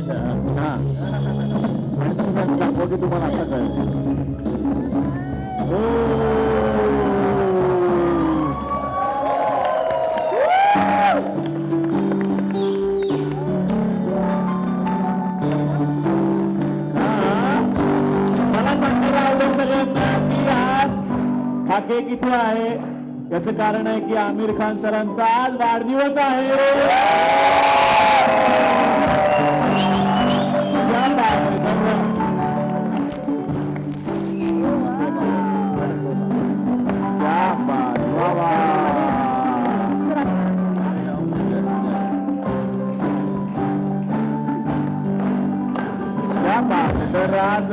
हा दाखवा की तुम्हाला आता कळेल. मला सांगायला आवडेल सगळ्यांना की आज हा केक इथे आहे याचं कारण आहे की आमिर खान सरांचा आज वाढदिवस आहे. क्या बात है तर आज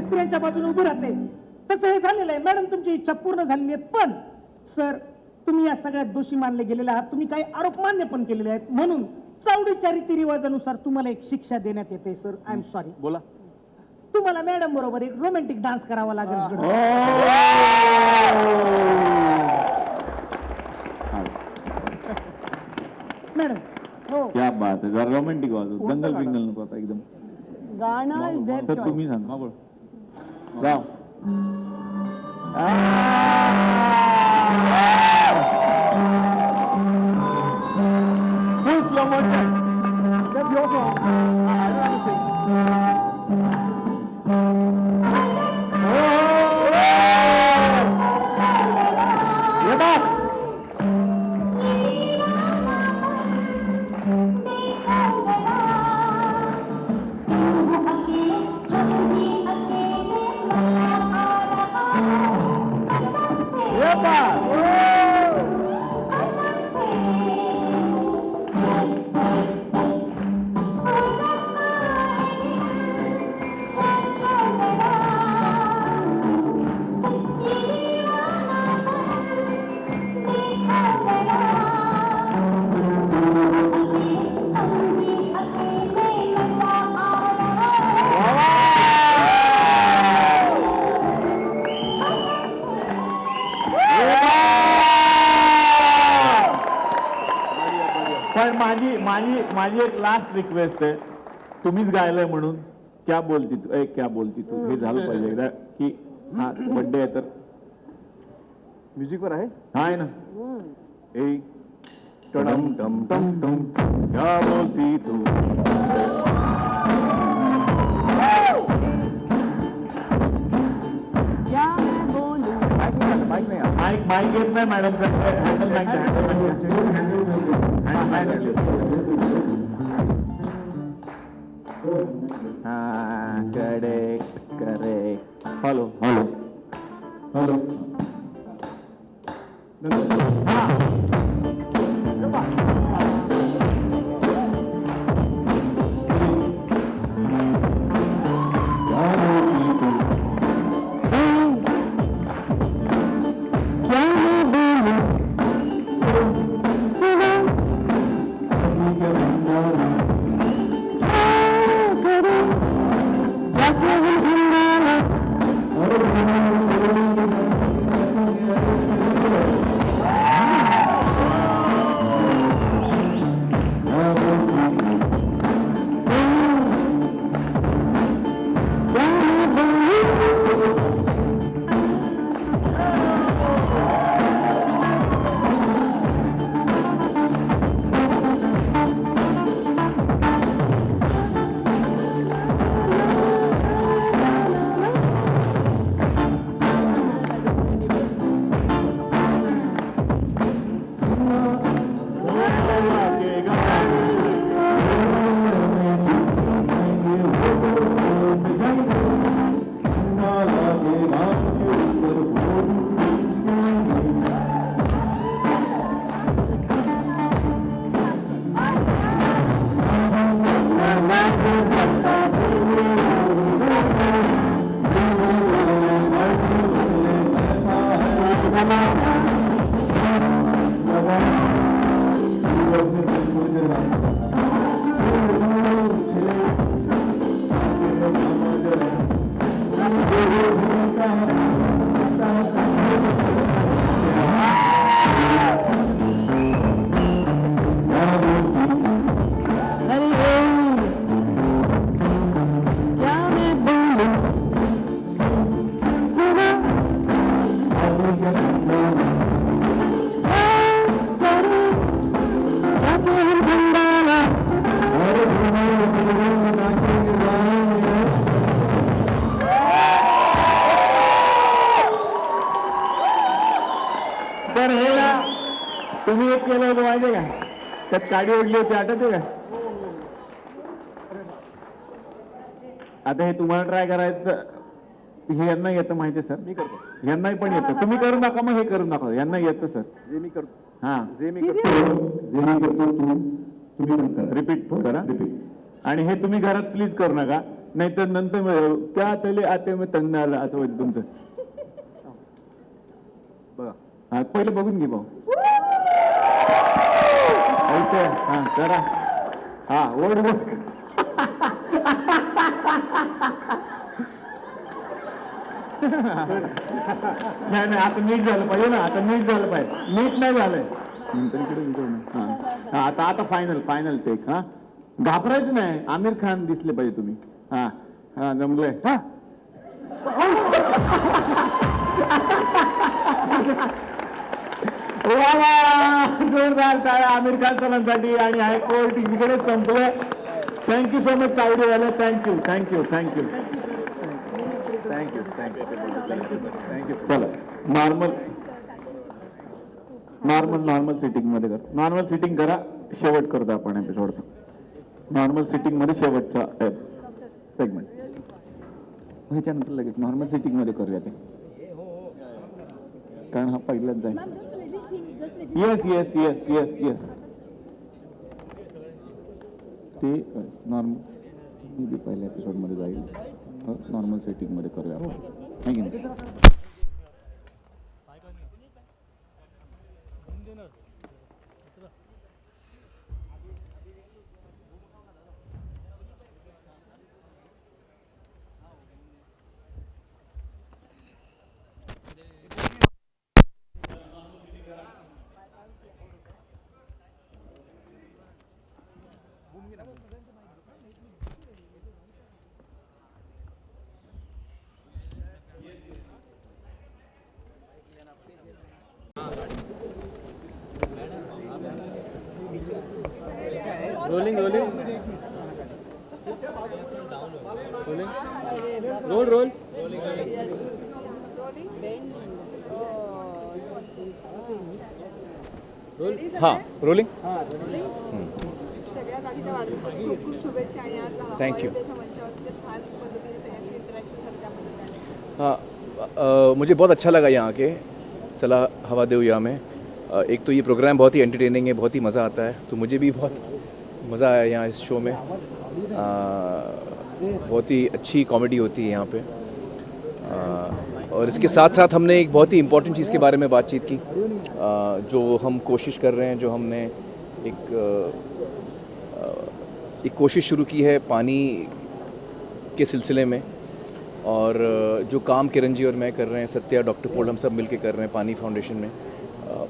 स्त्रियांच्या बाजूने उभी राहते तसं हे झालेलं आहे. मॅडम तुमची इच्छा पूर्ण झालेली आहे पण सर तुम्ही या सगळ्यात दोषी मानले गेलेले आहात. तुम्ही काही आरोप मान्य पण केलेले आहेत म्हणून चावडीच्या रीतिरिवाजानुसार तुम्हाला एक शिक्षा देण्यात येते. Sir I am sorry. बोला. तुम्हाला मॅडम बरोबर एक रोमॅन्टिक डान्स करावा लागेल. मॅडम हो क्या बात है. जरा रोमॅन्टिक वाजव. दंगल बिंगल नको आता एकदम. गाणं इज देअर सर तुम्ही सांगा. बोल गाव फुल slow motion. That's your song. I don't want to sing. ये बात पण माझी एक लास्ट रिक्वेस्ट आहे. तुम्हीच गायलंय म्हणून क्या बोलती तू क्या बोलती तू हे झालं पाहिजे एकदा की हा बर्थडे आहे तर म्युझिकवर आहे. हा आहे ना. ए टडम टम टम टम क्या बोलती तू. माईक येत नाही madam. Correct correct. Hello hello hello. Hari Om क्या मैं बोलूं सुनो करूं जाके हम खंडाला तर हे ना तुम्ही एक केलं होतं माहिती का त्यात काडी ओढली होती आठवते का आता हे तुम्हाला ट्राय करायचं तर हे यांना येतं माहिती सर मी करतो यांनाही पण येतं तुम्ही करू नका मग हे करू नका यांना येतं सर जे मी करतो हा जे मी करतो जे मी करतो तुम्ही पण करा रिपीट करा रिपीट आणि हे तुम्ही घरात प्लीज करू नका नाहीतर नंतर त्या तले आते मग तंगणार असं व्हायचं तुमचं बघा हा पहिलं बघून घे भाऊ ऐकतोय? हा करा हा ओढ ओढ नाही नाही आता नीट झालं पाहिजे ना आता नीट झालं पाहिजे नीट नाही झालंय नंतर इकडे इकडे नाही. हा हा, आता आता फायनल टेक हा घाबरायचं नाही आमिर खान दिसले पाहिजे तुम्ही हा हा जमलंय हा वा वा जोरदार टाळ्या आमिर खान सरांसाठी आणि हायकोर्ट इकडे संपलं थँक्यू सो मच चावडीवाले थँक्यू थँक्यू चला नॉर्मल सिटिंग मध्ये कर नॉर्मल सिटिंग करा शेवट करतो आपण एपिसोडचा नॉर्मल सिटिंग मध्ये शेवटचा सेगमेंट ह्याच्यानंतर लगेच नॉर्मल सिटिंग मध्ये करूया ते कारण हा पहिलाच जाईल येस ते नॉर्मल मी बी पहिल्या एपिसोड मध्ये जाईल नॉर्मल सेटिंग मध्ये करूया आपण है की नाही रोलिंग रोल हां रोलिंग सगळ्यात आधी त्या वाढदिवसाची खूप खूप शुभेच्छा आणि आज Thank you. त्याच्या मंचावरती त्या छान पद्धतीने सगळ्यांची इंटरॅक्शन झाली त्याबद्दल काय हाँ मुझे बहुत अच्छा लगा यहाँ के चला हवा दे यहाँ में एक तो ये प्रोग्राम बहुत ही एंटरटेनिंग है बहुत ही मज़ा आता है तो मुझे भी बहुत मज़ा आया यहाँ इस शो में बहुत ही अच्छी कॉमेडी होती है यहाँ पे और इसके साथ साथ हमने एक बहुत ही इम्पोर्टेंट चीज़ के बारे में बातचीत की जो हम कोशिश कर रहे हैं जो हमने एक कोशिश शुरू की है पानी के सिलसिले में और जो काम किरण जी और मैं कर रहे हैं सत्या डॉक्टर पोल हम सब मिलके कर रहे हैं पानी फाउंडेशन में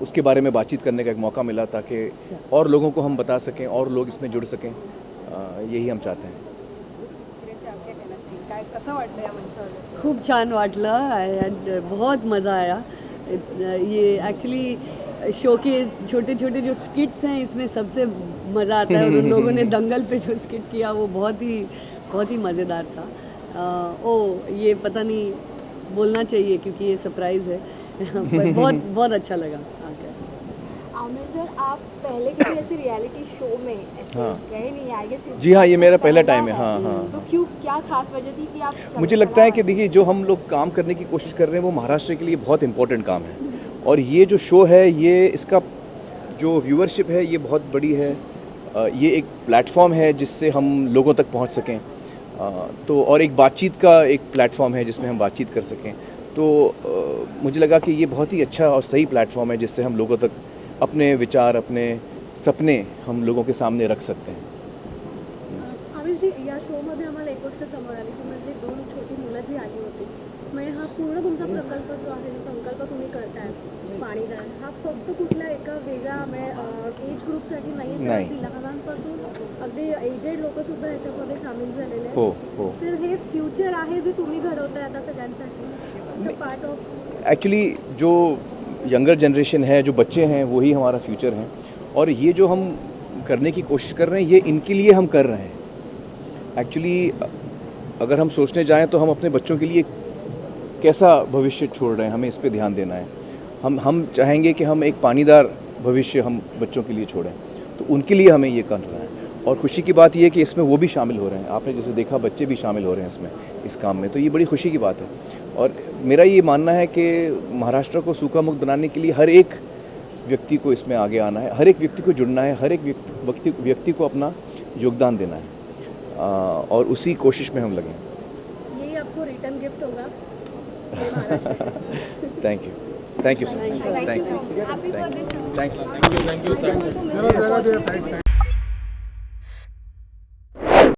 उसके बारे में बातचीत करने का एक मौका मिला ताकि और लोगों को हम बता सकें और लोग इसमें जुड़ सकें यही हम चाहते हैं काय कसं वाटलं या मंचावर खूप छान वाटलं बहुत मज़ा आया ये एक्चुअली शो के छोटे छोटे जो स्किट्स हैं इसमें सबसे मज़ा आता है और उन लोगों ने दंगल पे जो स्किट किया वो बहुत ही मज़ेदार था ये पता नहीं बोलना चाहिए क्योंकि ये सरप्राइज़ है पर बहुत अच्छा लगा आकर आमिर सर, आप पहले किसी ऐसे रियलिटी शो में ऐसे हाँ। गए नहीं आगे से? जी हाँ, ये मेरा पहला टाइम है। हाँ हाँ। तो क्यों, क्या खास वजह थी कि आप मुझे लगता है कि देखिए, जो हम लोग काम करने की कोशिश कर रहे हैं वो महाराष्ट्र के लिए बहुत इंपॉर्टेंट काम है, और ये जो शो है, ये इसका जो व्यूअरशिप है ये बहुत बड़ी है। ये एक प्लेटफॉर्म है जिससे हम लोगों तक पहुंच सकें, तो और एक बातचीत का एक प्लेटफॉर्म है जिसमें हम बातचीत कर सकें। तो मुझे लगा कि ये बहुत ही अच्छा और सही प्लेटफॉर्म है जिससे हम लोगों तक अपने विचार, अपने सपने हम लोगों के सामने रख सकते हैं। आमिरजी, या शोमध्ये आम्हाला एक गोष्ट समोर आली की म्हणजे 2 छोटी मुलं जी आली होती, म्हणजे हा पूर्ण तुमचा प्रकल्प जो आहे, जो संकल्प तुम्ही करताय पाणीदार, हा फक्त कुठल्या एका वेगळ्या एज ग्रुपसाठी नाही, तर नाही. अगदी लहानांपासून अगदी एजेड लोकसुद्धा याच्यामध्ये सामील झालेले आहेत. हो हो. तर हे फ्युचर आहे जे तुम्ही घडवताय आता सगळ्यांसाठी, it's a part of. Actually जो यंगर जनरेशन है, जो बच्चे हैं, वही हमारा फ्यूचर है, और ये जो हम करने की कोशिश कर रहे हैं ये इनके लिए हम कर रहे हैं। एक्चुअली अगर हम सोचने जाएं तो हम अपने बच्चों के लिए कैसा भविष्य छोड़ रहे हैं, हमें इस पे ध्यान देना है। हम चाहेंगे कि हम एक पानीदार भविष्य हम बच्चों के लिए छोड़ें, तो उनके लिए हमें ये करना है। और खुशी की बात ये है कि इसमें वो भी शामिल हो रहे हैं, आपने जैसे देखा बच्चे भी शामिल हो रहे हैं इसमें, इस काम में, तो ये बड़ी खुशी की बात है। और मेरा ये मानना है कि महाराष्ट्र को सूखा मुक्त बनाने के लिए हर एक व्यक्ति को इसमें आगे आना है, हर एक व्यक्ति को जुड़ना है, हर एक व्यक्ति को अपना योगदान देना है, और उसी कोशिश में हम लगे। यही आपको रिटर्न गिफ्ट होगा thank you so much. Happy birthday sir. Thank you.